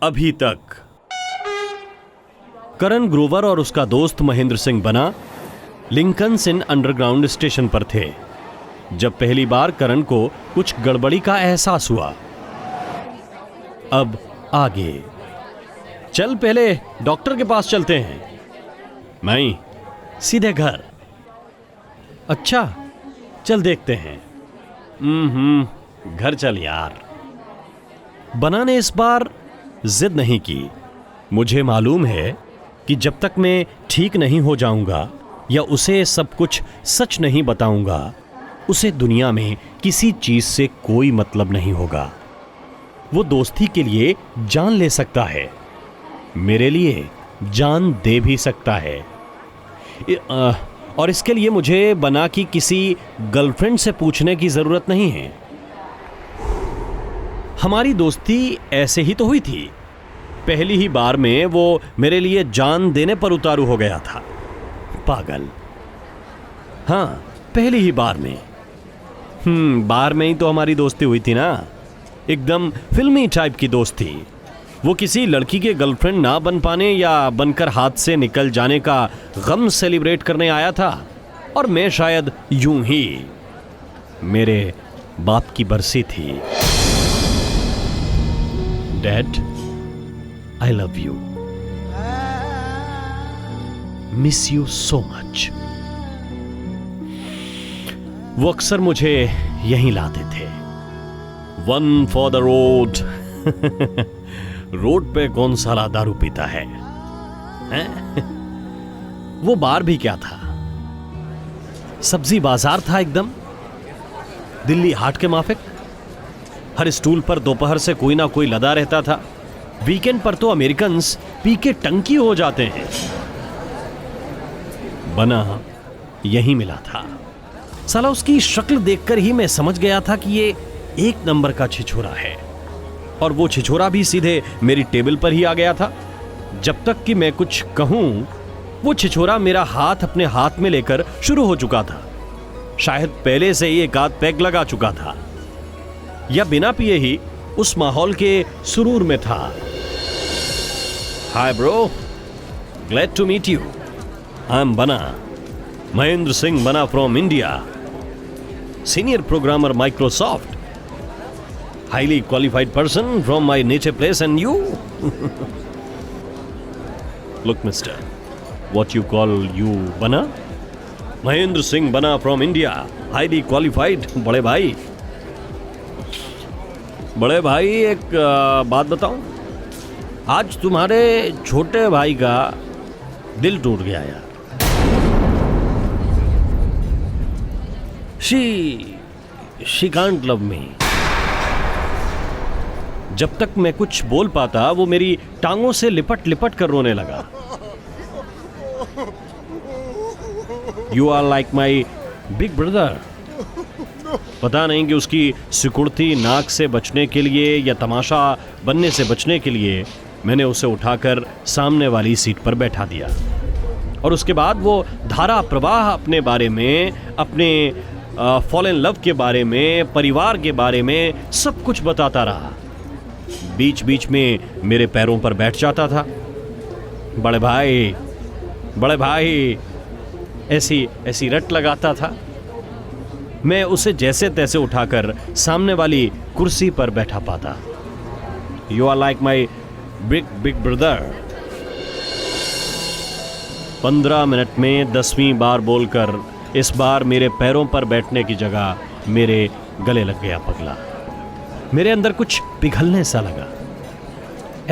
अभी तक। करण ग्रोवर और उसका दोस्त महेंद्र सिंह बना लिंकन्स इन अंडरग्राउंड स्टेशन पर थे जब पहली बार करण को कुछ गड़बड़ी का एहसास हुआ। अब आगे चल, पहले डॉक्टर के पास चलते हैं। नहीं, सीधे घर। अच्छा, चल देखते हैं। घर चल यार। बना ने इस बार जिद नहीं की। मुझे मालूम है कि जब तक मैं ठीक नहीं हो जाऊंगा या उसे सब कुछ सच नहीं बताऊंगा, उसे दुनिया में किसी चीज से कोई मतलब नहीं होगा। वो दोस्ती के लिए जान ले सकता है, मेरे लिए जान दे भी सकता है। और इसके लिए मुझे बना की किसी गर्लफ्रेंड से पूछने की जरूरत नहीं है। हमारी दोस्ती ऐसे ही तो हुई थी। पहली ही बार में वो मेरे लिए जान देने पर उतारू हो गया था। पागल। हाँ, पहली ही बार में। बार में ही तो हमारी दोस्ती हुई थी ना। एकदम फिल्मी टाइप की दोस्ती। वो किसी लड़की के गर्लफ्रेंड ना बन पाने या बनकर हाथ से निकल जाने का गम सेलिब्रेट करने आया था, और मैं शायद यूं ही। मेरे बाप की बरसी थी। Dad, I love you, miss you so much. वो अक्सर मुझे यहीं लाते थे। One for the road. Road पे कौन साला दारू पीता है? वो बार भी क्या था, सब्जी बाजार था एकदम, दिल्ली हाट के माफिक। हर स्टूल पर दोपहर से कोई ना कोई लदा रहता था। वीकेंड पर तो अमेरिकन्स पी के टंकी हो जाते हैं। बना यही मिला था। साला उसकी शक्ल देखकर ही मैं समझ गया था कि ये एक नंबर का छिछोरा है। और वो छिछोरा भी सीधे मेरी टेबल पर ही आ गया था। जब तक कि मैं कुछ कहूं, वो छिछोरा मेरा हाथ अपने हाथ में लेकर शुरू हो चुका था। शायद पहले से ही एक आध पैग लगा चुका था, या बिना पिए ही उस माहौल के सुरूर में था। Hi bro, glad to meet you. I am Banna, Mahendra Singh Banna from India, senior programmer Microsoft, highly qualified person from my native place, and you? Look, mister, what you call you Bana? Mahendra Singh Bana from India, highly qualified. बड़े भाई एक बात बताऊं, आज तुम्हारे छोटे भाई का दिल टूट गया यार। She can't love me. जब तक मैं कुछ बोल पाता, वो मेरी टांगों से लिपट लिपट कर रोने लगा। You are like my big brother. पता नहीं कि उसकी सिकुड़ती नाक से बचने के लिए या तमाशा बनने से बचने के लिए मैंने उसे उठाकर सामने वाली सीट पर बैठा दिया। और उसके बाद वो धारा प्रवाह अपने बारे में, अपने फॉल इन लव के बारे में, परिवार के बारे में सब कुछ बताता रहा। बीच बीच में मेरे पैरों पर बैठ जाता था। बड़े भाई ऐसी रट लगाता था। मैं उसे जैसे तैसे उठाकर सामने वाली कुर्सी पर बैठा पाता। You are like my big brother. 15 minute में 10वीं बार बोलकर इस बार मेरे पैरों पर बैठने की जगह मेरे गले लग गया पगला। मेरे अंदर कुछ पिघलने सा लगा।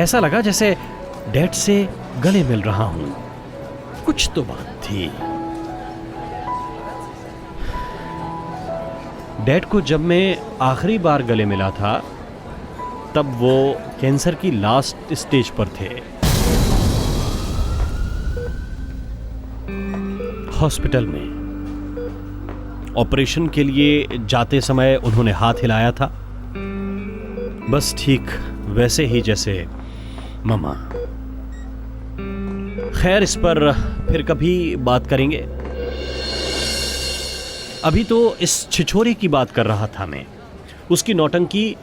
ऐसा लगा जैसे डैड से गले मिल रहा हूं। कुछ तो बात थी। डैड को जब मैं आखिरी बार गले मिला था, तब वो कैंसर की लास्ट स्टेज पर थे। हॉस्पिटल में ऑपरेशन के लिए जाते समय उन्होंने हाथ हिलाया था, बस ठीक वैसे ही जैसे ममा। खैर, इस पर फिर कभी बात करेंगे। अभी तो इस छिछोरे की बात कर रहा था मैं। उसकी नौटंकी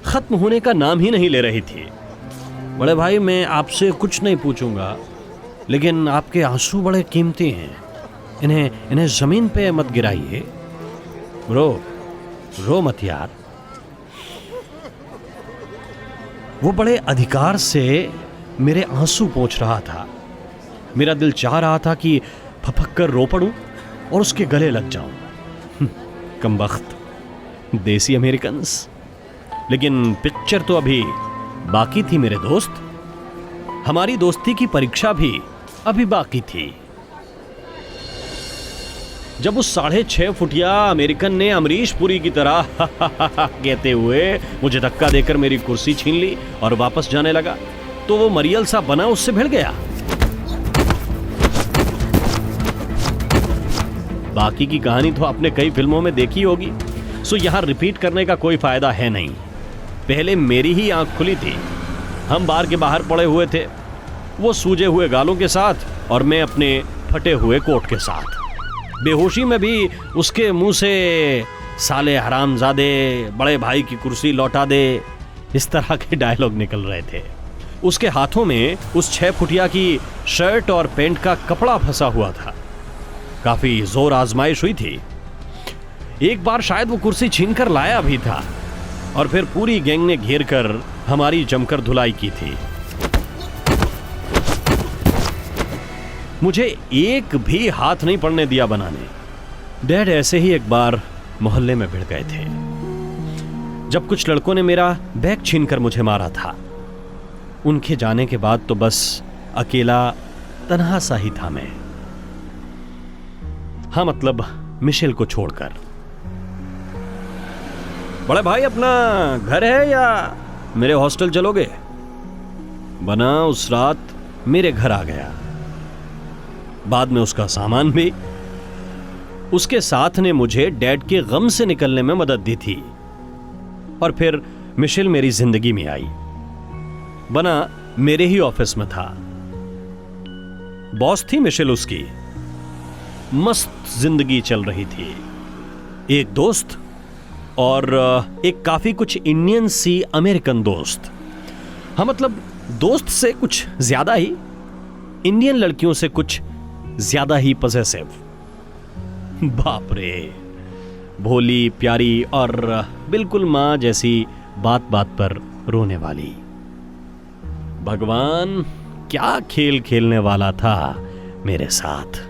खत्म होने का नाम ही नहीं ले रही थी। बड़े भाई, मैं आपसे कुछ नहीं पूछूंगा, लेकिन आपके आंसू बड़े कीमती हैं। इन्हें जमीन पे मत गिराइए। रो मत यार। वो बड़े अधिकार से मेरे आंसू पोंछ रहा था। मेरा दिल चाह रहा था कि फपक कर रो पड़ूं और उसके गले लग जाऊं। कमबख्त देसी अमेरिकन्स। लेकिन पिक्चर तो अभी बाकी थी मेरे दोस्त। हमारी दोस्ती की परीक्षा भी अभी बाकी थी। जब उस 6.5 फुटिया अमेरिकन ने अमरीश पुरी की तरह कहते हुए मुझे धक्का देकर मेरी कुर्सी छीन ली और वापस जाने लगा, तो वो मरियल सा बना उससे भिड़ गया। बाकी की कहानी तो आपने कई फिल्मों में देखी होगी, सो यहां रिपीट करने का कोई फायदा है नहीं। पहले मेरी ही आंख खुली थी। हम बार के बाहर पड़े हुए थे, वो सूजे हुए गालों के साथ और मैं अपने फटे हुए कोट के साथ। बेहोशी में भी उसके मुंह से साले हरामजादे, बड़े भाई की कुर्सी लौटा दे, इस तरह के डायलॉग निकल रहे थे। उसके हाथों में उस 6 फुटिया की शर्ट और पैंट का कपड़ा फंसा हुआ था। काफी जोर आजमाइश हुई थी। एक बार शायद वो कुर्सी छीन कर लाया भी था और फिर पूरी गैंग ने घेर कर हमारी जमकर धुलाई की थी। मुझे एक भी हाथ नहीं पड़ने दिया बनाने। डैड ऐसे ही एक बार मोहल्ले में भिड़ गए थे, जब कुछ लड़कों ने मेरा बैग छीनकर मुझे मारा था। उनके जाने के बाद तो बस अकेला तन्हा सा ही था मैं। हाँ, मतलब मिशेल को छोड़कर। बड़े भाई, अपना घर है या मेरे हॉस्टल चलोगे? बना उस रात मेरे घर आ गया, बाद में उसका सामान भी। उसके साथ ने मुझे डैड के गम से निकलने में मदद दी थी। और फिर मिशेल मेरी जिंदगी में आई। बना मेरे ही ऑफिस में था। बॉस थी मिशेल उसकी। मस्त जिंदगी चल रही थी। एक दोस्त और एक काफी कुछ इंडियन सी अमेरिकन दोस्त। हाँ, मतलब दोस्त से कुछ ज्यादा ही, इंडियन लड़कियों से कुछ ज्यादा ही पॉसेसिव। बाप रे, भोली प्यारी और बिल्कुल मां जैसी, बात बात पर रोने वाली। भगवान क्या खेल खेलने वाला था मेरे साथ।